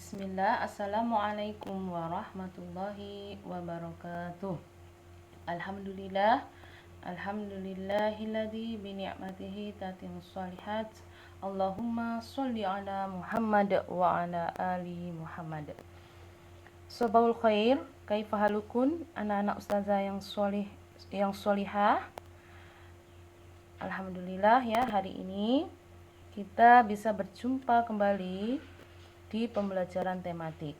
Bismillah, Assalamualaikum warahmatullahi wabarakatuh. Alhamdulillah, alhamdulillahilladzi bini'matihi tatimmus shalihat. Allahumma sholli ala Muhammad wa ala ali Muhammad. Sobahul khair, kaifa halukun anak-anak ustazah yang sholihah. Alhamdulillah ya, hari ini kita bisa berjumpa kembali di pembelajaran tematik.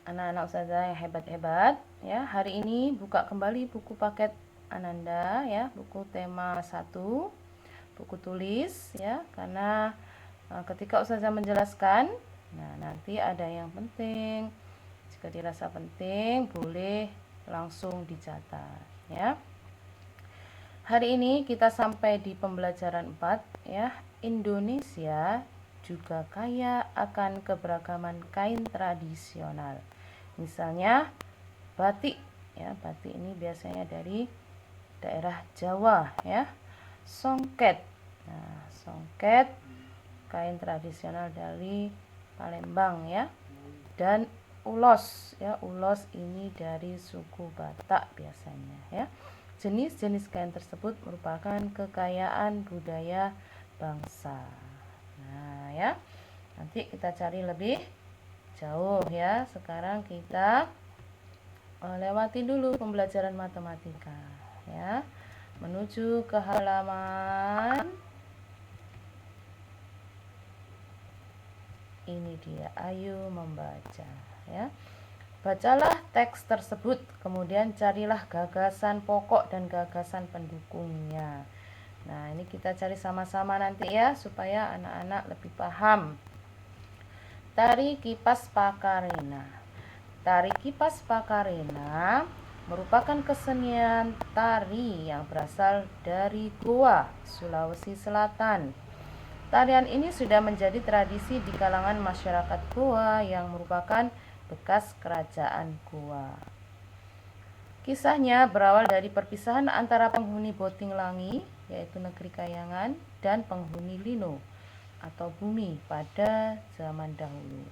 Anak-anak ustazah yang hebat-hebat ya, hari ini buka kembali buku paket Ananda ya, buku tema 1, buku tulis ya, karena ketika ustazah menjelaskan, nah nanti ada yang penting. Jika dirasa penting, boleh langsung dicatat ya. Hari ini kita sampai di pembelajaran 4 ya. Indonesia juga kaya akan keberagaman kain tradisional. Misalnya batik ya, batik ini biasanya dari daerah Jawa ya. Songket. Nah, songket kain tradisional dari Palembang ya. Dan ulos ya, ulos ini dari suku Batak biasanya ya. Jenis-jenis kain tersebut merupakan kekayaan budaya bangsa. Nah ya, nanti kita cari lebih jauh ya. Sekarang kita lewati dulu pembelajaran matematika ya, menuju ke halaman ini dia. Ayo membaca ya. Bacalah teks tersebut, kemudian carilah gagasan pokok dan gagasan pendukungnya. Nah, ini kita cari sama-sama nanti ya, supaya anak-anak lebih paham. Tari kipas Pakarena. Tari kipas Pakarena merupakan kesenian tari yang berasal dari Goa, Sulawesi Selatan. Tarian ini sudah menjadi tradisi di kalangan masyarakat Goa yang merupakan bekas kerajaan Goa. Kisahnya berawal dari perpisahan antara penghuni Botinglangi, yaitu negeri Kayangan, dan penghuni Lino atau bumi pada zaman dahulu.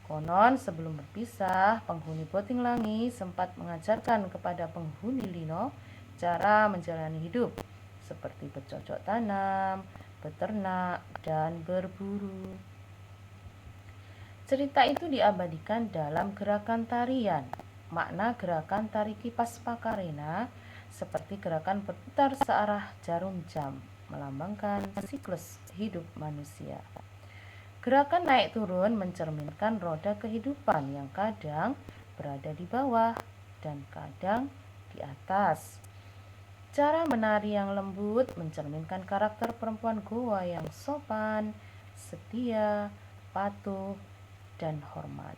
Konon sebelum berpisah, penghuni Botinglangi sempat mengajarkan kepada penghuni Lino cara menjalani hidup, seperti bercocok tanam, beternak, dan berburu. Cerita itu diabadikan dalam gerakan tarian. Makna gerakan tari kipas Pakarena seperti gerakan berputar searah jarum jam, melambangkan siklus hidup manusia. Gerakan naik turun mencerminkan roda kehidupan yang kadang berada di bawah dan kadang di atas. Cara menari yang lembut mencerminkan karakter perempuan Goa yang sopan, setia, patuh, dan hormat.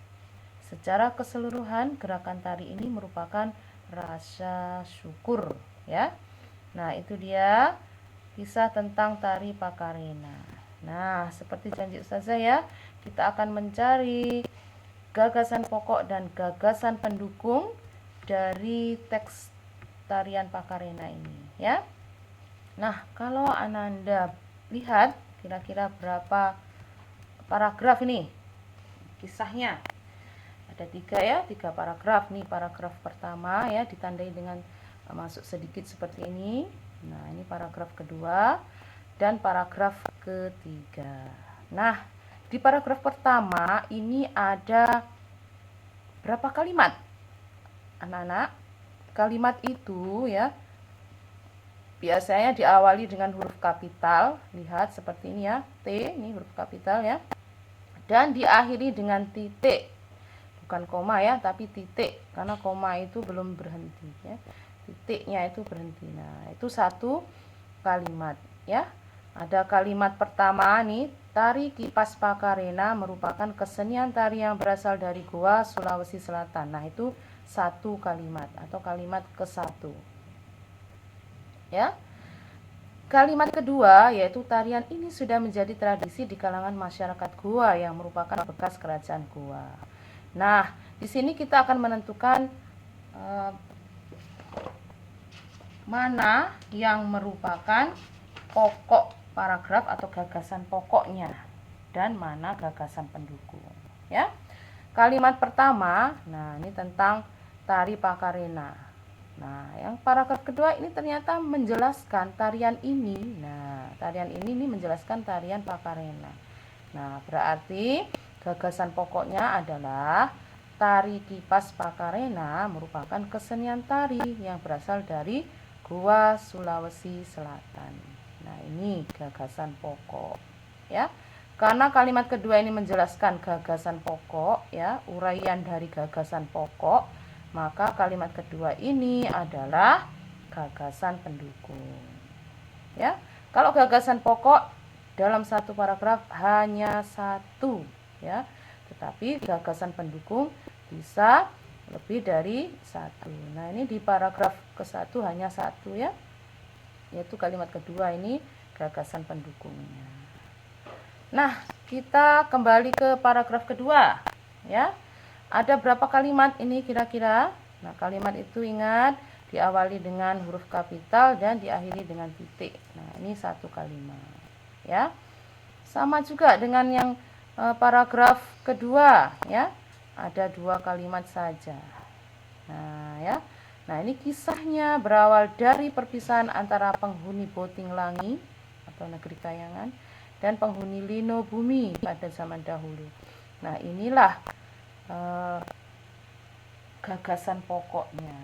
Secara keseluruhan, gerakan tari ini merupakan rasa syukur ya. Nah, itu dia kisah tentang tari Pakarena. Nah, seperti janji ustazah ya, kita akan mencari gagasan pokok dan gagasan pendukung dari teks tarian Pakarena ini ya. Nah, kalau Ananda lihat kira-kira berapa paragraf ini kisahnya? Ada 3 ya, 3 paragraf. Nih paragraf pertama ya, ditandai dengan masuk sedikit seperti ini. Nah, ini paragraf kedua dan paragraf ketiga. Nah, di paragraf pertama ini ada berapa kalimat? Anak-anak, kalimat itu ya biasanya diawali dengan huruf kapital. Lihat seperti ini ya, T, ini huruf kapital ya. Dan diakhiri dengan titik, bukan koma ya, tapi titik, karena koma itu belum berhenti ya, titiknya itu berhenti. Nah, itu satu kalimat ya. Ada kalimat pertama nih, tari kipas Pakarena merupakan kesenian tari yang berasal dari Goa, Sulawesi Selatan. Nah, itu satu kalimat atau kalimat ke-1 ya. Kalimat kedua yaitu tarian ini sudah menjadi tradisi di kalangan masyarakat Goa yang merupakan bekas kerajaan Goa. Nah, di sini kita akan menentukan mana yang merupakan pokok paragraf atau gagasan pokoknya dan mana gagasan pendukung. ya. Kalimat pertama, nah ini tentang tari Pakarena. Nah, yang paragraf kedua ini ternyata menjelaskan tarian ini. Nah, tarian ini menjelaskan tarian Pakarena. Nah, berarti gagasan pokoknya adalah tari kipas Pakarena merupakan kesenian tari yang berasal dari Goa, Sulawesi Selatan. Nah, ini gagasan pokok, ya. Karena kalimat kedua ini menjelaskan gagasan pokok, ya, uraian dari gagasan pokok, maka kalimat kedua ini adalah gagasan pendukung. Ya, kalau gagasan pokok dalam satu paragraf hanya satu, ya, tetapi gagasan pendukung bisa lebih dari satu. Nah, ini di paragraf ke-1 hanya satu, ya, yaitu kalimat kedua ini gagasan pendukungnya. Nah, kita kembali ke paragraf kedua, ya. Ada berapa kalimat ini kira-kira? Nah, kalimat itu ingat diawali dengan huruf kapital dan diakhiri dengan titik. Nah, ini satu kalimat, ya. Sama juga dengan yang paragraf kedua, ya. Ada 2 kalimat saja. Nah, ya. Nah, ini kisahnya berawal dari perpisahan antara penghuni Botinglangi atau negeri Kayangan dan penghuni Lino Bumi pada zaman dahulu. Nah, inilah gagasan pokoknya,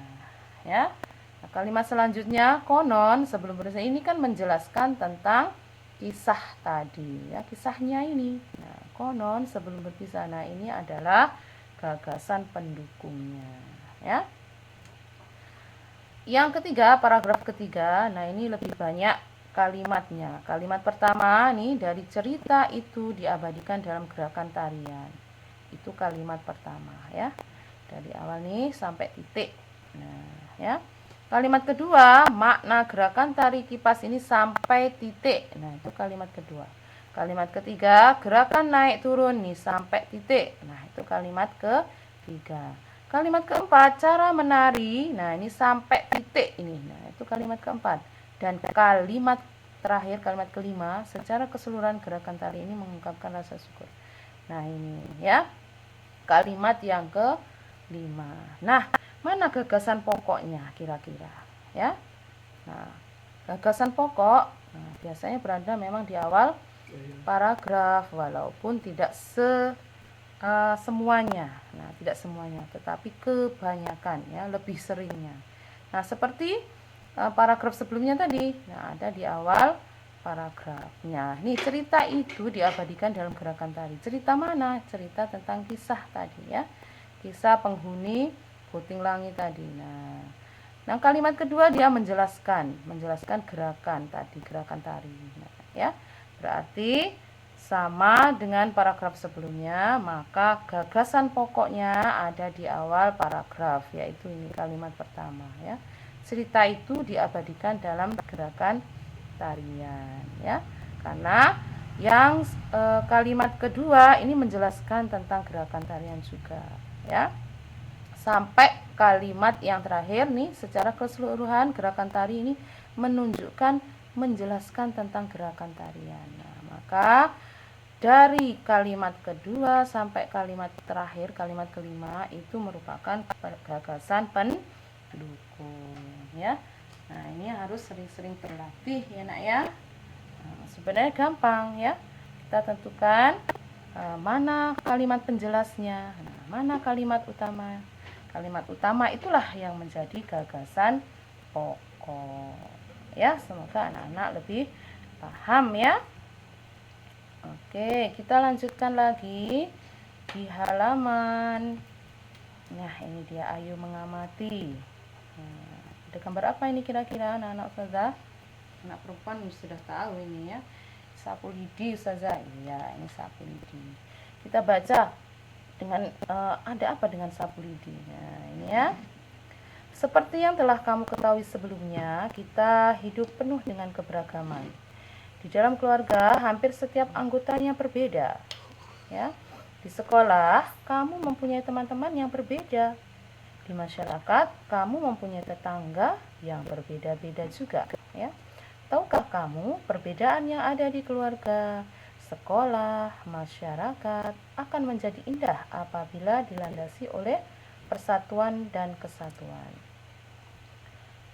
ya. Nah, kalimat selanjutnya, konon sebelum berpisah, ini kan menjelaskan tentang kisah tadi, ya, kisahnya ini. Nah, konon sebelum berpisah, nah ini adalah gagasan pendukungnya, ya. Yang ketiga, paragraf ketiga, nah ini lebih banyak kalimatnya. Kalimat pertama nih, dari cerita itu diabadikan dalam gerakan tarian. Itu kalimat pertama, ya. Dari awal nih sampai titik. Nah, ya. Kalimat kedua, makna gerakan tari kipas ini sampai titik. Nah, itu kalimat kedua. Kalimat ketiga, gerakan naik turun nih sampai titik. Nah, itu kalimat ketiga. Kalimat keempat, cara menari. Nah, ini sampai titik ini. Nah, itu kalimat keempat. Dan kalimat terakhir, kalimat kelima, secara keseluruhan gerakan tari ini mengungkapkan rasa syukur. Nah, ini, ya. Kalimat yang kelima. Nah, mana gagasan pokoknya kira-kira, ya? Nah, gagasan pokok biasanya berada memang di awal paragraf, walaupun tidak semuanya. Nah, tidak semuanya, tetapi kebanyakan, ya, lebih seringnya. Nah, seperti paragraf sebelumnya tadi, nah ada di awal paragrafnya. Nih, cerita itu diabadikan dalam gerakan tari. Cerita mana? Cerita tentang kisah tadi, ya. Kisah penghuni Botinglangi tadi. Nah, kalimat kedua dia menjelaskan gerakan tadi, gerakan tari. Nah, ya. Berarti sama dengan paragraf sebelumnya, maka gagasan pokoknya ada di awal paragraf, yaitu ini kalimat pertama, ya. Cerita itu diabadikan dalam gerakan tarian, ya. Karena yang kalimat kedua ini menjelaskan tentang gerakan tarian juga, ya. Sampai kalimat yang terakhir nih, secara keseluruhan gerakan tari ini menjelaskan tentang gerakan tarian. Nah, maka dari kalimat kedua sampai kalimat terakhir, kalimat kelima, itu merupakan gagasan pendukung, ya. Nah, ini harus sering-sering terlatih, ya nak, ya. Nah, sebenarnya gampang, ya. Kita tentukan mana kalimat penjelasnya, nah, mana kalimat utama. Kalimat utama itulah yang menjadi gagasan pokok, ya. Semoga anak-anak lebih paham, ya. Oke, kita lanjutkan lagi di halaman. Nah, ini dia Ayu mengamati. Nah, ada gambar apa ini kira-kira anak-anak Ustazah? Anak perempuan sudah tahu ini, ya. Sapu lidi Ustazah. Iya, ini sapu lidi. Kita baca dengan ada apa dengan sapu lidi. Nah, ini, ya. Seperti yang telah kamu ketahui sebelumnya, kita hidup penuh dengan keberagaman. Di dalam keluarga, hampir setiap anggotanya berbeda, ya. Di sekolah, kamu mempunyai teman-teman yang berbeda. Di masyarakat, kamu mempunyai tetangga yang berbeda-beda juga, ya. Tahukah kamu perbedaan yang ada di keluarga sekolah, masyarakat akan menjadi indah apabila dilandasi oleh persatuan dan kesatuan.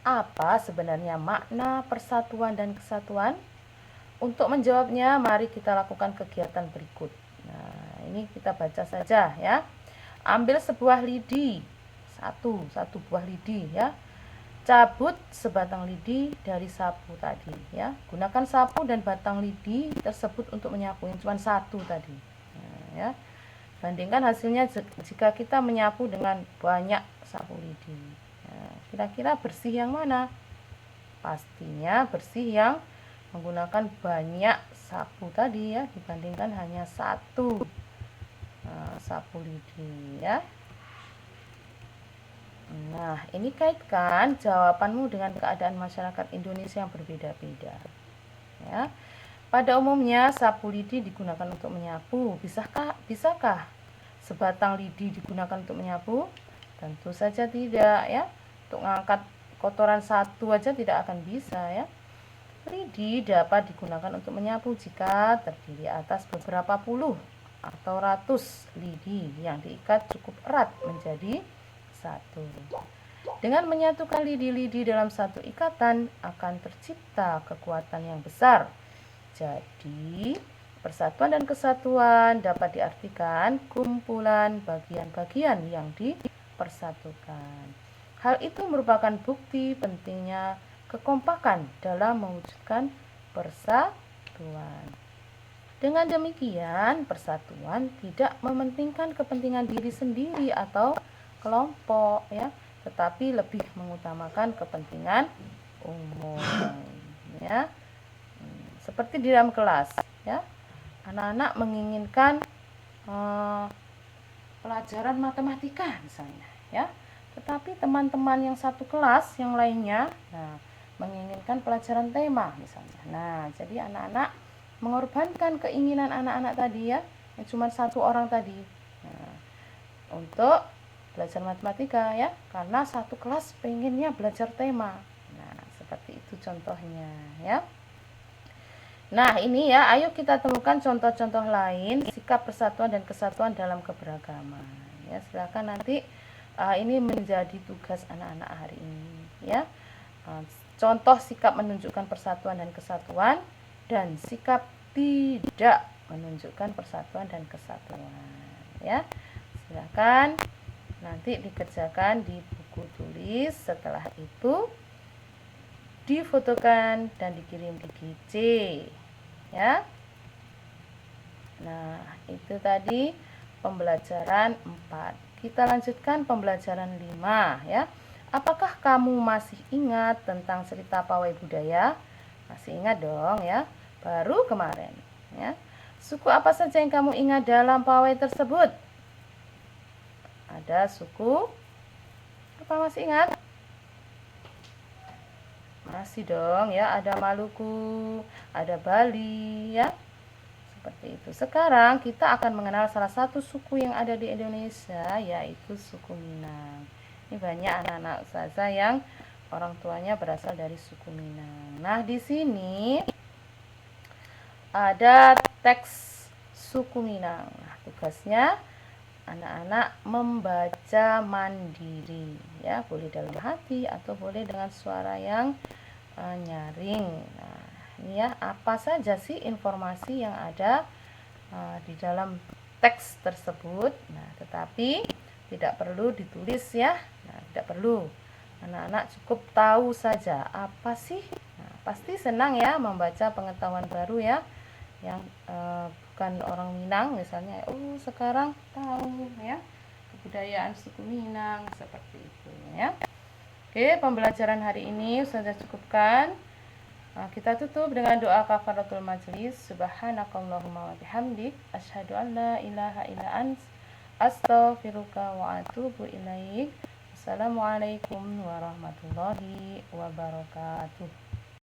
Apa sebenarnya makna persatuan dan kesatuan? Untuk menjawabnya, mari kita lakukan kegiatan berikut. Nah, ini kita baca saja ya. Ambil sebuah lidi, satu buah lidi ya. Cabut sebatang lidi dari sapu tadi ya. Gunakan sapu dan batang lidi tersebut untuk menyapu, yang cuma satu tadi. Nah, ya. Bandingkan hasilnya jika kita menyapu dengan banyak sapu lidi. Nah, kira-kira bersih yang mana? Pastinya bersih yang menggunakan banyak sapu tadi ya, dibandingkan hanya satu sapu lidi ya. Nah, ini kaitkan jawabanmu dengan keadaan masyarakat Indonesia yang berbeda-beda ya. Pada umumnya sapu lidi digunakan untuk menyapu. Bisakah sebatang lidi digunakan untuk menyapu? Tentu saja tidak ya. Untuk mengangkat kotoran satu aja tidak akan bisa ya. Lidi dapat digunakan untuk menyapu jika terdiri atas beberapa puluh atau ratus lidi yang diikat cukup erat menjadi satu. Dengan menyatukan lidi-lidi dalam satu ikatan akan tercipta kekuatan yang besar. Jadi, persatuan dan kesatuan dapat diartikan kumpulan bagian-bagian yang dipersatukan. Hal itu merupakan bukti pentingnya kekompakan dalam mewujudkan persatuan. Dengan demikian, persatuan tidak mementingkan kepentingan diri sendiri atau kelompok ya, tetapi lebih mengutamakan kepentingan umum ya. Seperti di dalam kelas ya. Anak-anak menginginkan pelajaran matematika misalnya ya. Tetapi teman-teman yang satu kelas yang lainnya menginginkan pelajaran tema misalnya. Nah, jadi anak-anak mengorbankan keinginan anak-anak tadi ya, yang cuma satu orang tadi. Nah, untuk belajar matematika ya, karena satu kelas pengennya belajar tema. Nah, seperti itu contohnya ya. Nah, ini ya, ayo kita temukan contoh-contoh lain sikap persatuan dan kesatuan dalam keberagaman. Ya, silakan nanti ini menjadi tugas anak-anak hari ini ya. Contoh sikap menunjukkan persatuan dan kesatuan dan sikap tidak menunjukkan persatuan dan kesatuan ya. Silakan nanti dikerjakan di buku tulis, setelah itu difotokan dan dikirim di GC ya. Nah, itu tadi pembelajaran 4. Kita lanjutkan pembelajaran 5 ya. Apakah kamu masih ingat tentang cerita pawai budaya? Masih ingat dong ya. Baru kemarin ya. Suku apa saja yang kamu ingat dalam pawai tersebut? Ada suku apa, masih ingat? Masih dong ya, ada Maluku, ada Bali ya. Seperti itu. Sekarang kita akan mengenal salah satu suku yang ada di Indonesia, yaitu suku Minang. Ini banyak anak-anak saya yang orang tuanya berasal dari suku Minang. Nah, di sini ada teks suku Minang. Nah, tugasnya anak-anak membaca mandiri ya, boleh dalam hati atau boleh dengan suara yang nyaring. Nah, ini ya, apa saja sih informasi yang ada di dalam teks tersebut. Nah, tetapi tidak perlu ditulis ya. Nah, tidak perlu. Anak-anak cukup tahu saja apa sih. Nah, pasti senang ya membaca pengetahuan baru ya, yang bukan orang Minang misalnya. Oh, sekarang tahu ya kebudayaan suku Minang, seperti itu ya. Oke, pembelajaran hari ini sudah cukupkan. Kita tutup dengan doa kafaratul majlis. Subhanakallahumma wa bihamdik, asyhadu an la ilaha illa ant, astaghfiruka wa atubu ilaik. Assalamualaikum warahmatullahi wabarakatuh.